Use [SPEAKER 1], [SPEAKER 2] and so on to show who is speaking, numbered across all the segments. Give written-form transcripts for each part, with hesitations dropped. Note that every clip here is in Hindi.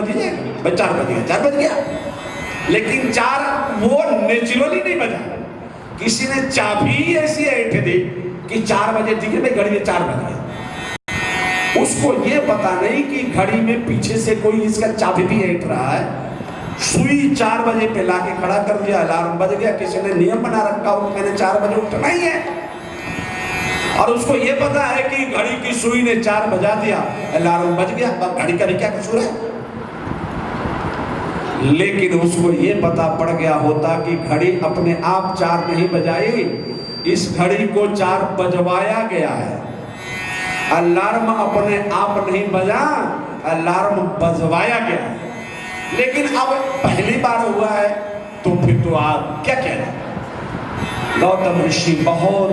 [SPEAKER 1] भाई 4 बज गया, 4 बज गया, लेकिन 4 वो नेचुरली नहीं बजा, किसी ने चाबी ऐसी ऐठ दी कि 4 बजे दिखे भाई घड़ी में 4 बज गया। उसको ये पता नहीं कि घड़ी में पीछे से कोई इसका चाबी भी ऐठ रहा है। सुई 4 बजे पे लाके खड़ा कर दिया, अलार्म बज गया, किसी ने नियम बना रखा हो मैंने 4 बजे उठना ही है, और उसको ये पता है कि घड़ी की सुई ने 4 बजा दिया, अलार्म बज गया, अब घड़ी का भी क्या कसूर है। लेकिन उसको ये पता पड़ गया होता कि घड़ी अपने आप 4 नहीं बजाई, इस घड़ी को 4 बजवाया गया है। अलार्म अपने आप नहीं बजा, अलार्म बजवाया गया है। लेकिन अब पहली बार हुआ है तो फिर तो आप क्या कह रहे। गौतम ऋषि बहुत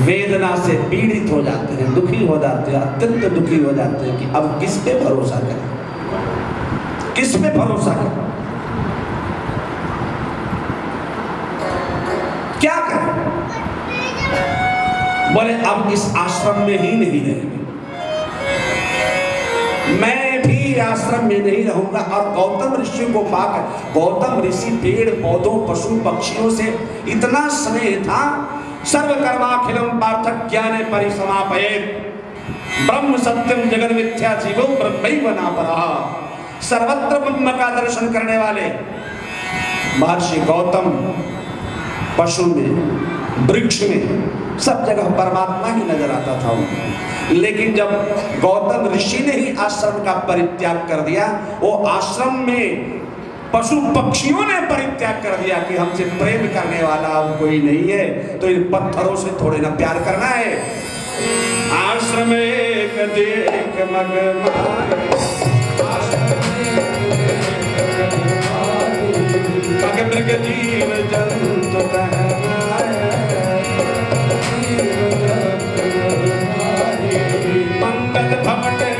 [SPEAKER 1] वेदना से पीड़ित हो जाते हैं, दुखी हो जाते हैं, अत्यंत दुखी हो जाते हैं कि अब किस पे भरोसा करें, किस पे भरोसा करें, क्या करें। बोले अब इस आश्रम में ही नहीं रहेंगे, मैं भी आश्रम में नहीं रहूंगा। और गौतम ऋषि को पाकर, गौतम ऋषि पेड़ पौधों पशु पक्षियों से इतना स्नेह था। सर्वकर्माखिलम पार्थक ज्ञाने परिसमापयेत्, ब्रह्म सत्यम जगन मिथ्या जीवो ब्रह्मैव नापरः। सर्वत्र ब्रह्म का दर्शन करने वाले महर्षि गौतम पशु में, वृक्ष में, सब जगह परमात्मा ही नजर आता था उनको। लेकिन जब गौतम ऋषि ने ही आश्रम का परित्याग कर दिया, वो आश्रम में पशु पक्षियों ने परित्याग कर दिया कि हमसे प्रेम करने वाला अब कोई नहीं है, तो इन पत्थरों से थोड़े ना प्यार करना है। आश्रम एक देख मगमाए, मृग जीव जंतु मंगल भवते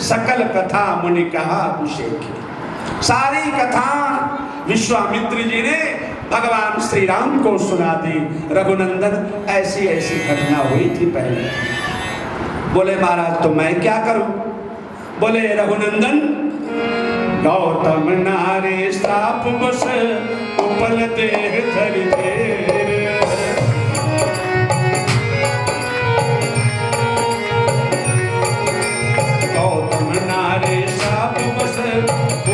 [SPEAKER 1] सकल कथा मुनि कहा अभिषेक। सारी कथा विश्वामित्र जी ने भगवान श्री राम को सुना दी। रघुनंदन ऐसी ऐसी घटना हुई थी पहले। बोले महाराज तो मैं क्या करूं। बोले रघुनंदन, गौतम नारे श्राप बस उपल देह धरि धेर। गौतम नारे श्राप बस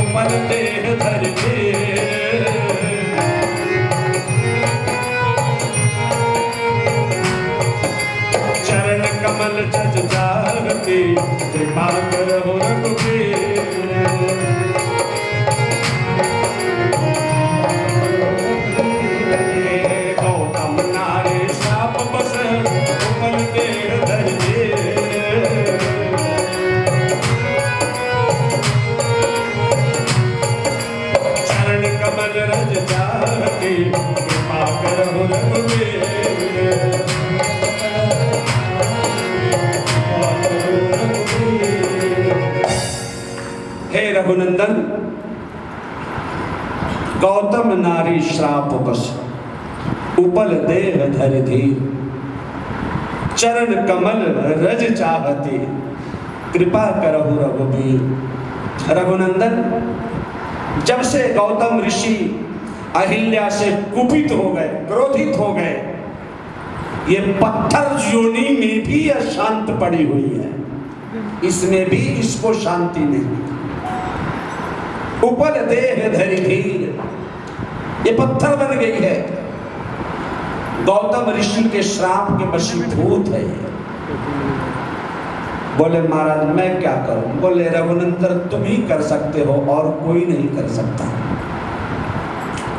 [SPEAKER 1] उपल देह धरि धेर। चरण कमल जज जागते कृपा करहु रघुबीर। गौतम नारे श्राप बस उपल देह धरि धेर। चरण कमल रज जागते कृपा करहु रघुबीर। हे रघुनंदन, गौतम नारी श्राप बस उपल देह धरि धीर। चरण कमल रज चाहती कृपा करहु रघुबीर। रघुनंदन, जब से गौतम ऋषि अहिल्या से कुपित हो गए, क्रोधित हो गए, ये पत्थर योनि में भी अशांत पड़ी हुई है, इसमें भी इसको शांति नहीं। उपल देह धरि धीर, ये पत्थर बन गई है, गौतम ऋषि के श्राप के वशीभूत है। बोले महाराज मैं क्या करूं। बोले रघुनंदन तुम ही कर सकते हो और कोई नहीं कर सकता।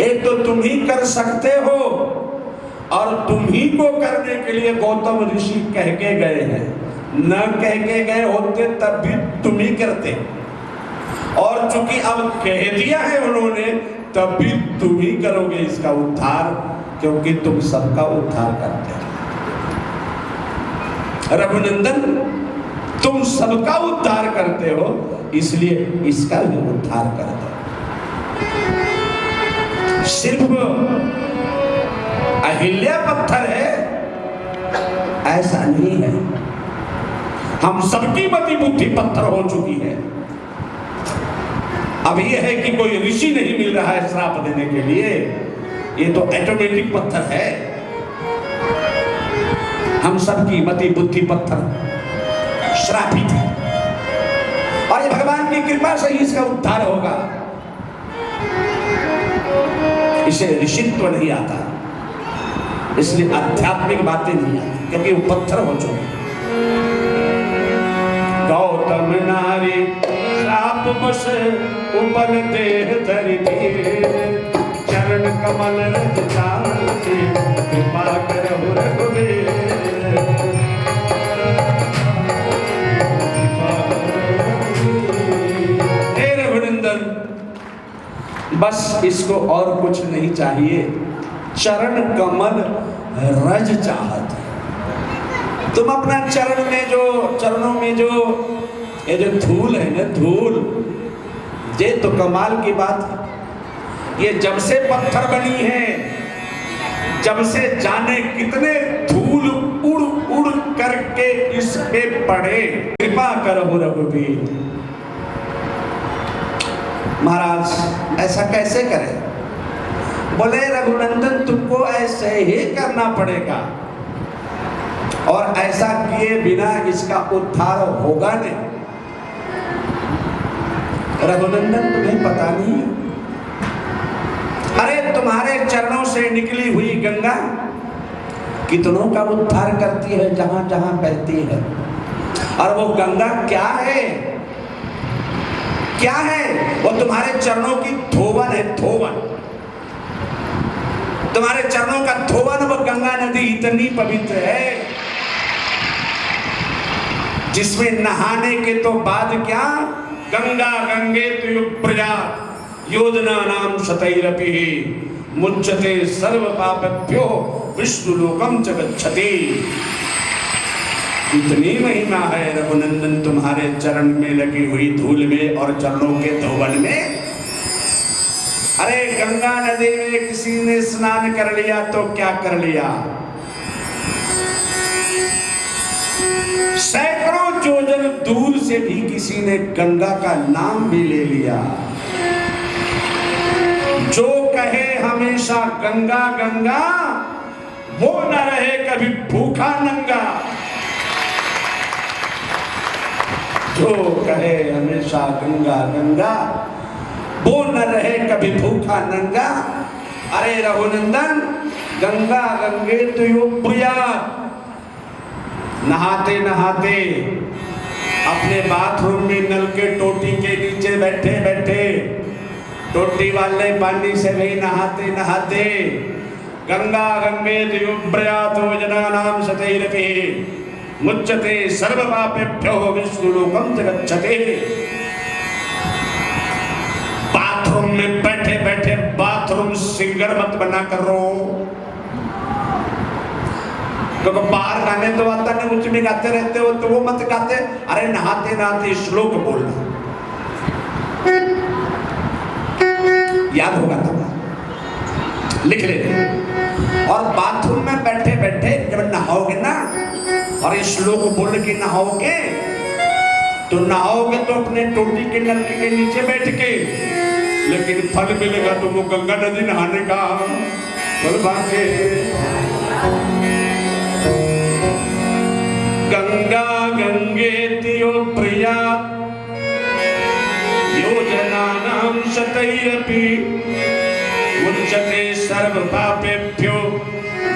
[SPEAKER 1] एक तो तुम ही कर सकते हो और तुम ही को करने के लिए गौतम ऋषि कह के गए हैं। न कह के गए होते तब भी तुम ही करते, और चूंकि अब कह दिया है उन्होंने तब भी तुम ही करोगे इसका उद्धार। क्योंकि तुम सबका उद्धार करते हो। रघुनंदन, तुम सबका उद्धार करते हो, इसलिए इसका भी उद्धार कर दो। सिर्फ अहिल्या पत्थर है ऐसा नहीं है, हम सबकी मति बुद्धि पत्थर हो चुकी है। अब यह है कि कोई ऋषि नहीं मिल रहा है श्राप देने के लिए, ये तो ऑटोमेटिक पत्थर है। हम सबकी मति बुद्धि पत्थर श्रापित है, और ये भगवान की कृपा से ही इसका उद्धार होगा। इसे ऋषित्व नहीं आता, इसलिए आध्यात्मिक बातें नहीं आती, क्योंकि वो पत्थर हो चुके। गौतम नारी श्राप बस उपल देह धरि चरण कमल रज चांति कृपा करहु रघुवीर। हे रघुनंदन, बस इसको और कुछ नहीं चाहिए, चरण कमल रज चाहत। तुम अपना चरणों में जो ये जो धूल है ना, धूल, ये तो कमाल की बात है। ये जब से पत्थर बनी है, जब से जाने कितने धूल उड़ उड़ करके इस पे पड़े। कृपा करो रघुवीर। महाराज ऐसा कैसे करें? बोले रघुनंदन, तुमको ऐसे ही करना पड़ेगा, और ऐसा किए बिना इसका उद्धार होगा नहीं। रघुनंदन, तुम्हें पता नहीं, अरे तुम्हारे चरणों से निकली हुई गंगा कितनों का उद्धार करती है जहां जहां बहती है। और वो गंगा क्या है? क्या है वो? तुम्हारे चरणों की धोवन है, धोवन। तुम्हारे चरणों का धोवन, वो गंगा नदी इतनी पवित्र है जिसमें नहाने के तो बाद क्या, गंगा गंगे तुयुप्रजा योजना नाम शतैरपि मुच्यते सर्व पापेभ्यो विष्णु लोकम च गच्छति। इतनी महिमा है रघुनंदन तुम्हारे चरण में लगी हुई धूल में और चरणों के धोवन में। अरे गंगा नदी में किसी ने स्नान कर लिया तो क्या कर लिया, सैकड़ों योजन दूर से भी किसी ने गंगा का नाम भी ले लिया। जो कहे हमेशा गंगा गंगा, वो न रहे कभी भूखा नंगा। जो कहे हमेशा गंगा गंगा, वो न रहे कभी भूखा नंगा। अरे रघुनंदन, गंगा गंगे तुयुप्रजा, नहाते नहाते अपने बाथरूम में नल के टोटी के नीचे बैठे बैठे, टोटी वाले पानी से भी नहाते नहाते, गंगा गंगे तुयुप्रजा योजना नाम शतैरपि मुच्यते सर्व पापेभ्यो विष्णु लोकम च गच्छति। बाथरूम में बैठे बैठे बाथरूम सिंगर मत बना करो, क्योंकि बाहर गाने तो आता नहीं, कुछ भी गाते रहते हो तो वो मत गाते। अरे नहाते नहाते श्लोक बोलना, याद होगा तो लिख लेते। और बाथरूम में बैठे बैठे जब नहाओगे ना, और ये श्लोक बोल के नहाओगे तो अपने टोटी के नलके के नीचे बैठ के, लेकिन फल मिलेगा तुमको गंगा नदी नहाने का। गंगा गंगे तुयुप्रजा योजना नाम शतैरपि मुच्यते सर्व पापेभ्यो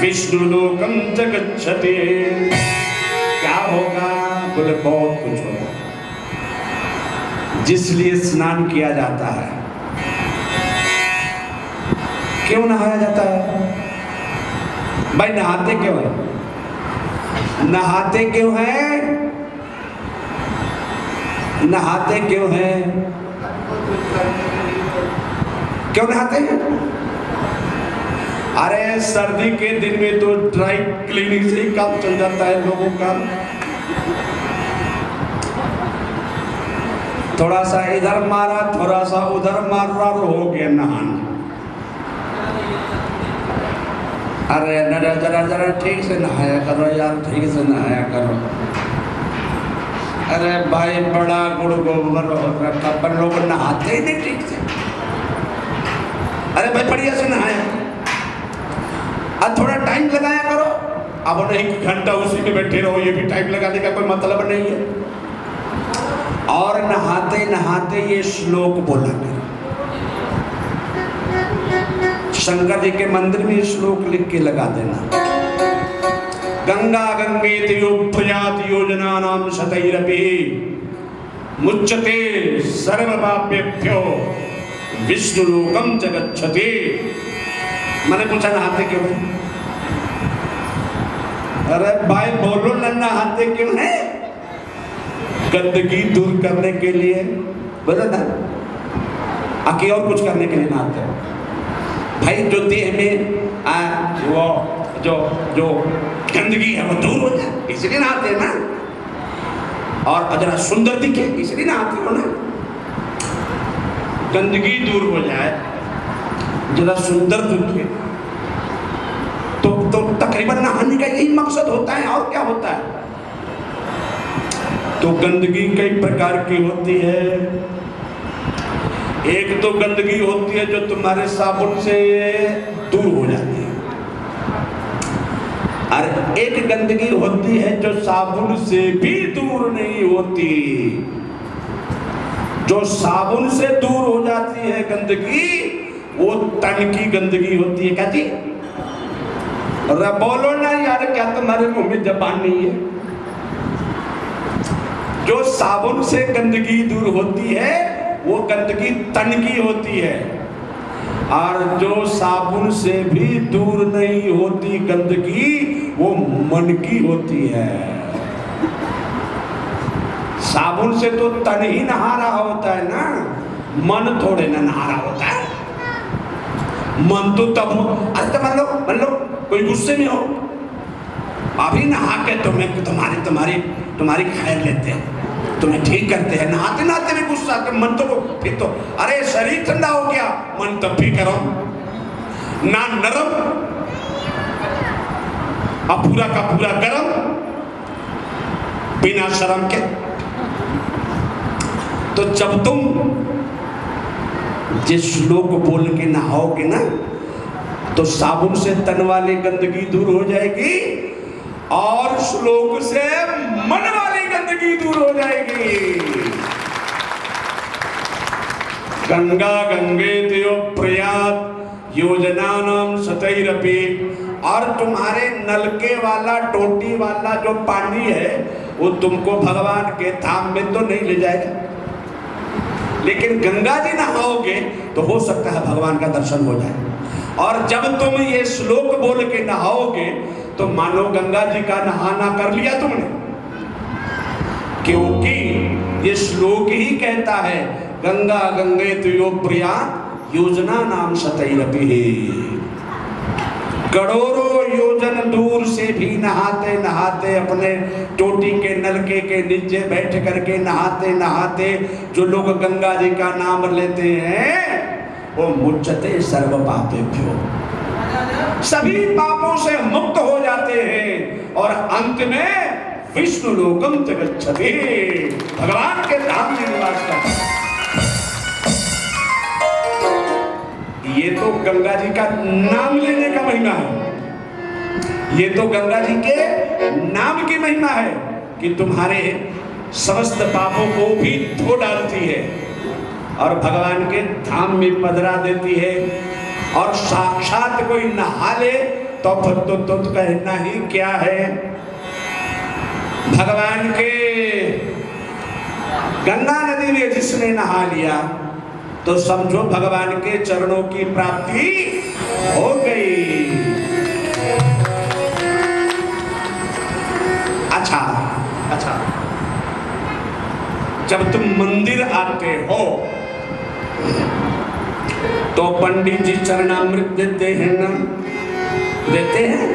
[SPEAKER 1] विष्णु लोकम च गच्छति। क्या होगा? बोले बहुत कुछ होगा। जिसलिए स्नान किया जाता है, क्यों नहाया जाता है भाई? नहाते क्यों है? नहाते क्यों हैं? नहाते क्यों हैं? क्यों नहाते हैं? अरे सर्दी के दिन में तो ड्राई क्लीनिंग से ही काम चल जाता है लोगों का। थोड़ा सा इधर मारा, थोड़ा सा उधर मारा, हो गया नहाना। अरे जरा जरा जरा ठीक से नहाया करो यार, ठीक से नहाया करो। अरे भाई बड़ा गुड़ गोबर हो रखा, पर लोग नहाते ही नहीं ठीक से। अरे भाई बढ़िया से नहाया, अब थोड़ा टाइम लगाया करो। अब नहीं घंटा उसी में बैठे रहो, ये भी टाइम लगाने का कोई मतलब नहीं है। और नहाते नहाते ये श्लोक बोला करो। शंकर जी के मंदिर में श्लोक लिख के लगा देना। गंगा गंगेति योजनानां शतैरपि मुच्यते सर्वपापेभ्यो विष्णुलोकं च गच्छति। मैंने पूछा नहाते क्यों है? अरे भाई बोलो ना, नहाते क्यों है? गंदगी दूर करने के लिए, बोलो ना। आगे और कुछ करने के लिए नहाते हो भाई? जो देह में वो जो गंदगी है वो दूर हो जाए, इसलिए नहाते हैं ना। और जरा सुंदर दिखे, इसलिए नहाते हो ना। गंदगी दूर हो जाए, जरा सुंदर दिखे, तो तकरीबन नहाने का यही मकसद होता है। और क्या होता है? तो गंदगी कई प्रकार की होती है। एक तो गंदगी होती है जो तुम्हारे साबुन से दूर हो जाती है, और एक गंदगी होती है जो साबुन से भी दूर नहीं होती। जो साबुन से दूर हो जाती है गंदगी, वो तन की गंदगी होती है। क्या जी? अरे बोलो ना यार, क्या तुम्हारे मुंह में जबान नहीं है? जो साबुन से गंदगी दूर होती है वो गंदगी तन की होती है, और जो साबुन से भी दूर नहीं होती गंदगी, वो मन की होती है। साबुन से तो तन ही नहा रहा होता है ना, मन थोड़े ना नहा रहा होता है। मन तो तब हो, अच्छा मान लो कोई गुस्से में हो, अभी नहा के तुम्हारी खैर लेते हैं, तुम्हें ठीक करते हैं, नहाते नहाते भी गुस्सा आते, मन तो फिर तो अरे शरीर ठंडा हो गया, मन तब भी करो ना नरम, अब पूरा का पूरा गरम, बिना शर्म के। तो जब तुम जिस श्लोक बोल के नहाओगे ना, तो साबुन से तन वाली गंदगी दूर हो जाएगी, और श्लोक से मन वाली गंदगी दूर हो जाएगी। गंगा गंगेति प्रयात योजनानां शतैरपि। और तुम्हारे नलके वाला, टोटी वाला जो पानी है, वो तुमको भगवान के धाम में तो नहीं ले जाएगा, लेकिन गंगा जी नहाओगे तो हो सकता है भगवान का दर्शन हो जाए। और जब तुम ये श्लोक बोल के नहाओगे तो मानो गंगा जी का नहाना कर लिया तुमने, क्योंकि ये श्लोक ही कहता है गंगा गंगेति प्रयात योजनानां शतैरपि। करोड़ों योजन दूर से भी नहाते नहाते, अपने टोटी के नलके के नीचे बैठ करके नहाते नहाते जो लोग गंगा जी का नाम लेते हैं, वो मुच्यते सर्व पापेभ्यो, सभी पापों से मुक्त हो जाते हैं, और अंत में विष्णु लोकम च गच्छति, भगवान के धाम में निवास करते हैं। ये तो गंगा जी का नाम लेने का महिमा है, ये तो गंगा जी के नाम की महिमा है कि तुम्हारे समस्त पापों को भी धो डालती है और भगवान के धाम में पधरा देती है। और साक्षात कोई नहा ले तो फिर तो कहना ही क्या है। भगवान के गंगा नदी में जिसने नहा लिया तो समझो भगवान के चरणों की प्राप्ति हो गई। अच्छा, जब तुम मंदिर आते हो तो पंडित जी चरणामृत देते हैं ना, देते हैं?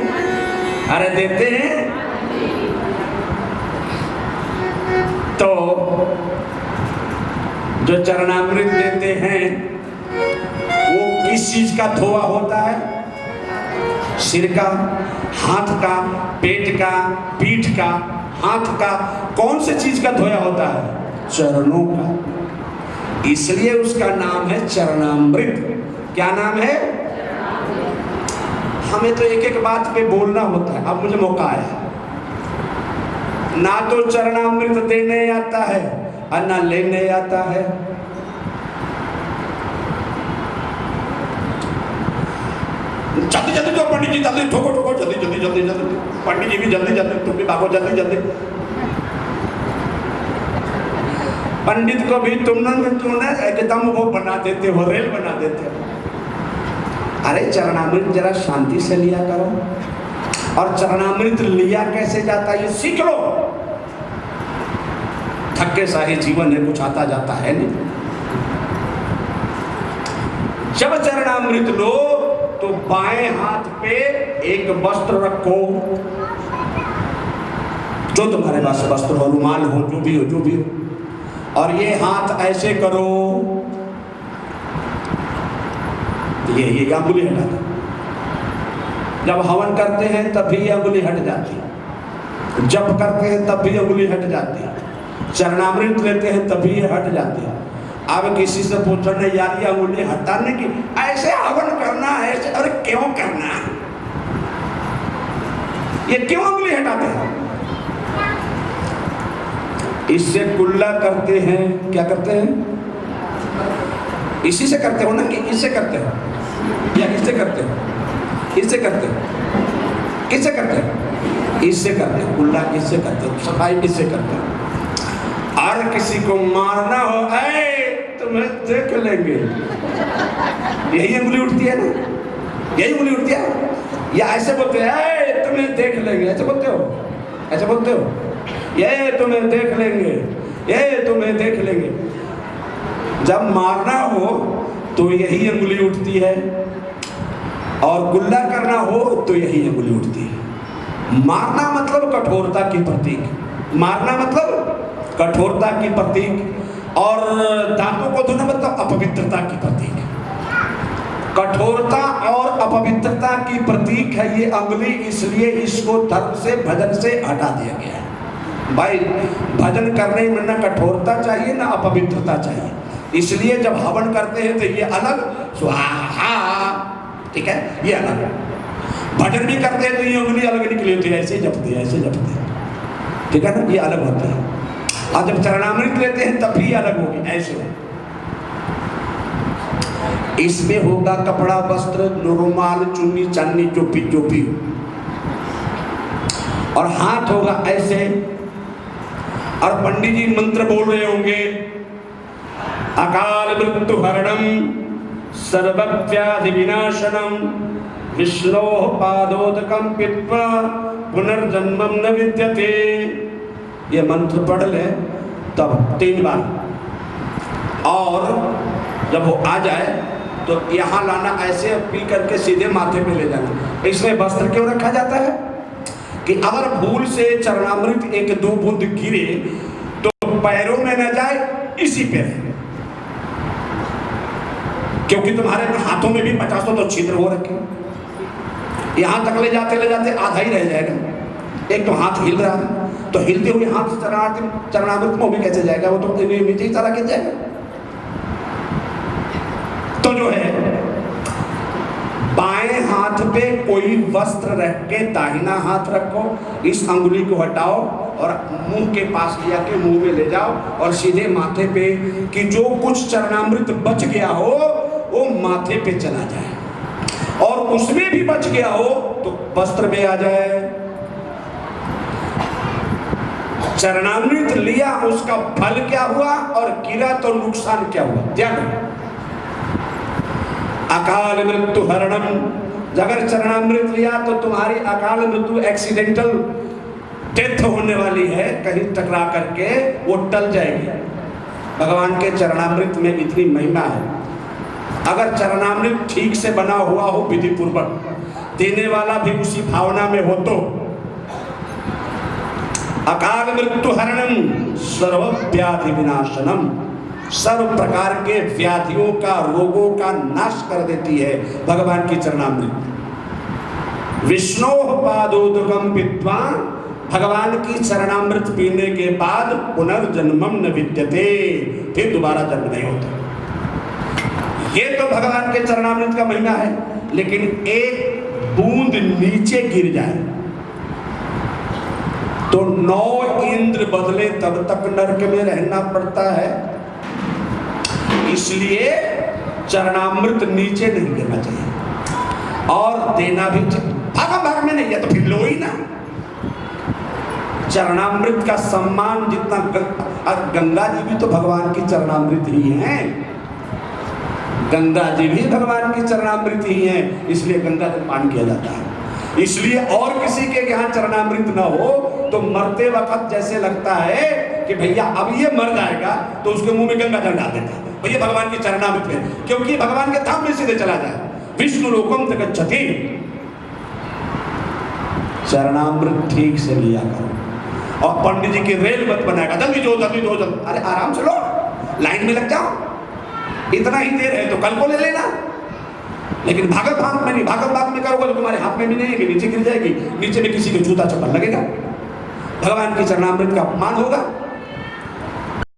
[SPEAKER 1] अरे देते हैं। तो जो चरणामृत देते हैं वो किस चीज का धोआ होता है? सिर का, हाथ का, पेट का, पीठ का, हाथ का, कौन से चीज का धोया होता है? चरणों का। इसलिए उसका नाम है चरणामृत। क्या नाम है? हमें तो एक एक बात पे बोलना होता है। अब मुझे मौका है, ना तो चरणामृत देने आता है और ना लेने आता है। जल्दी जल्दी तो पंडित जी, जल्दी ठोको ठोको, जल्दी जल्दी जल्दी जल्दी, पंडित जी भी जल्दी जल्दी, तुम भी भागो जल्दी जल्दी। पंडित को भी तुमने एकदम वो बना देते हो, रेल बना देते हो। अरे चरणामृत जरा शांति से लिया करो। और चरणामृत लिया कैसे जाता है ये सीख लो। थके सारे जीवन है, कुछ आता जाता है नहीं। जब चरणामृत लो तो बाएं हाथ पे एक वस्त्र रखो, जो तुम्हारे पास वस्त्र हो, रुमाल हो, जो भी हो, जो भी हो। और ये हाथ ऐसे करो, ये अंगुली हटा दो। जब हवन करते हैं तब भी अंगुली हट जाती है, जप करते हैं तब भी अंगुली हट जाती है, चरणामृत लेते हैं तब भी हट जाती है। अब किसी से पूछो ना यार ये अंगुली हटाने की, ऐसे हवन करना है, अरे क्यों करना है? ये क्यों अंगुली हटाते हैं? इससे कुल्ला करते हैं। क्या करते हैं? इसी से करते हो ना कि इससे करते हो? या इससे करते हो? इससे करते हो? किससे करते हो? इससे करते हो। कुल्ला इससे करते हो, सफाई इससे करते हो। और किसी को मारना हो, ऐ तुम्हें देख लेंगे, यही अंगुली उठती है ना? यही अंगुली उठती है। या ऐसे बोलते हैं, ऐ तुम्हें देख लेंगे, ऐसे बोलते हो? ऐसे बोलते हो? ये तुम्हें देख लेंगे, ये तुम्हें देख लेंगे। जब मारना हो तो यही अंगुली उठती है, और गुल्ला करना हो तो यही अंगुली उठती है। मारना मतलब कठोरता की प्रतीक, मारना मतलब कठोरता की प्रतीक, और दांतों को धोना मतलब अपवित्रता की प्रतीक। कठोरता और अपवित्रता की प्रतीक है ये अंगुली, इसलिए इसको धर्म से, भजन से हटा दिया गया है। भाई भजन करने में ना कठोरता चाहिए ना अपवित्रता चाहिए। इसलिए जब हवन करते हैं तो ये अलग, स्वाहा, ठीक है, ये अलग। भजन भी करते हैं तो ये उंगली अलग निकली होती है, ऐसे जपते हैं, ऐसे जपते हैं, ठीक है ना, ये अलग होता है। और जब चरणामृत लेते हैं तब भी अलग होगी, ऐसे। इसमें होगा कपड़ा, वस्त्र, रुमाल, चुन्नी, चांदी, टोपी, जो भी हो, और हाथ होगा ऐसे। और पंडित जी मंत्र बोल रहे होंगे, अकाल मृत्यु हरणम सर्वव्याधि विनाशनम विष्णो पादोदकम पित्वा पुनर्जन्मम न विद्यते। ये मंत्र पढ़ ले तब 3 बार, और जब वो आ जाए तो यहाँ लाना, ऐसे पी करके सीधे माथे पे ले जाना। इसमें वस्त्र क्यों रखा जाता है कि अगर भूल से चरणामृत 1-2 बूंद गिरे तो पैरों में न जाए, इसी पे रहे। क्योंकि तुम्हारे हाथों में भी 50 तो छिद्र हो रखे, यहां तक ले जाते आधा ही रह जाएगा। एक तो हाथ हिल रहा है, तो हिलते हुए हाथ चरणामृत में भी कैसे जाएगा? वो तो नीचे ही सारा गिर जाएगा। तो जो है बाएं हाथ पे कोई वस्त्र रख के दाहिना हाथ रखो, इस अंगुली को हटाओ और मुंह के पास लिया के मुंह में ले जाओ, और सीधे माथे पे, कि जो कुछ चरणामृत बच गया हो वो माथे पे चला जाए, और उसमें भी बच गया हो तो वस्त्र में आ जाए। चरणामृत लिया, उसका फल क्या हुआ, और गिरा तो नुकसान क्या हुआ, ध्यान रखो। अकाल मृत्यु हरणम, अगर चरणामृत लिया तो तुम्हारी अकाल मृत्यु, एक्सीडेंटल डेथ होने वाली है, कहीं टकरा करके वो टल जाएगी। भगवान के चरणामृत में इतनी महिमा है। अगर चरणामृत ठीक से बना हुआ हो, विधि पूर्वक, देने वाला भी उसी भावना में हो तो अकाल मृत्यु हरणम सर्व व्याधि विनाशनम, सर्व प्रकार के व्याधियों का, रोगों का नाश कर देती है भगवान की चरणामृत। विष्णु पादोदकम पित्वा, भगवान की चरणामृत पीने के बाद पुनर्जन्मम न विद्यते, फिर दोबारा जन्म नहीं होता। ये तो भगवान के चरणामृत का महिमा है। लेकिन एक बूंद नीचे गिर जाए तो 9 इंद्र बदले तब तक नरक में रहना पड़ता है। इसलिए चरणामृत नीचे नहीं गिरना चाहिए और देना भी चाहिए। भाग में नहीं है तो फिर लो ही ना। चरणामृत का सम्मान जितना गंगा जी भी तो भगवान की चरणामृत ही हैं। गंगा जी भी भगवान की चरणामृत ही हैं, इसलिए गंगा जल पान किया जाता है। इसलिए और किसी के यहाँ चरणामृत ना हो तो मरते वक्त जैसे लगता है कि भैया अब ये मर जाएगा तो उसके मुंह में गंगा जल डाल देता है, भैया भगवान की चरणामृत है, क्योंकि भगवान के धाम में सीधे चला जाए। विष्णु लोकम गच्छति। चरणामृत ठीक से लिया करो और पंडित जी की रेल मत बनाएगा, जल्दी जो जल्दी जो जल्दी। अरे आराम से लो, लाइन में लग जाओ, इतना ही देर है तो कल को ले लेना। लेकिन भागत भाग में नहीं, भागत भाग में करोगे तो तुम्हारे हाथ में भी नहीं है, नीचे गिर जाएगी, नीचे में किसी को जूता चप्पल लगेगा, भगवान की चरणामृत का अपमान होगा।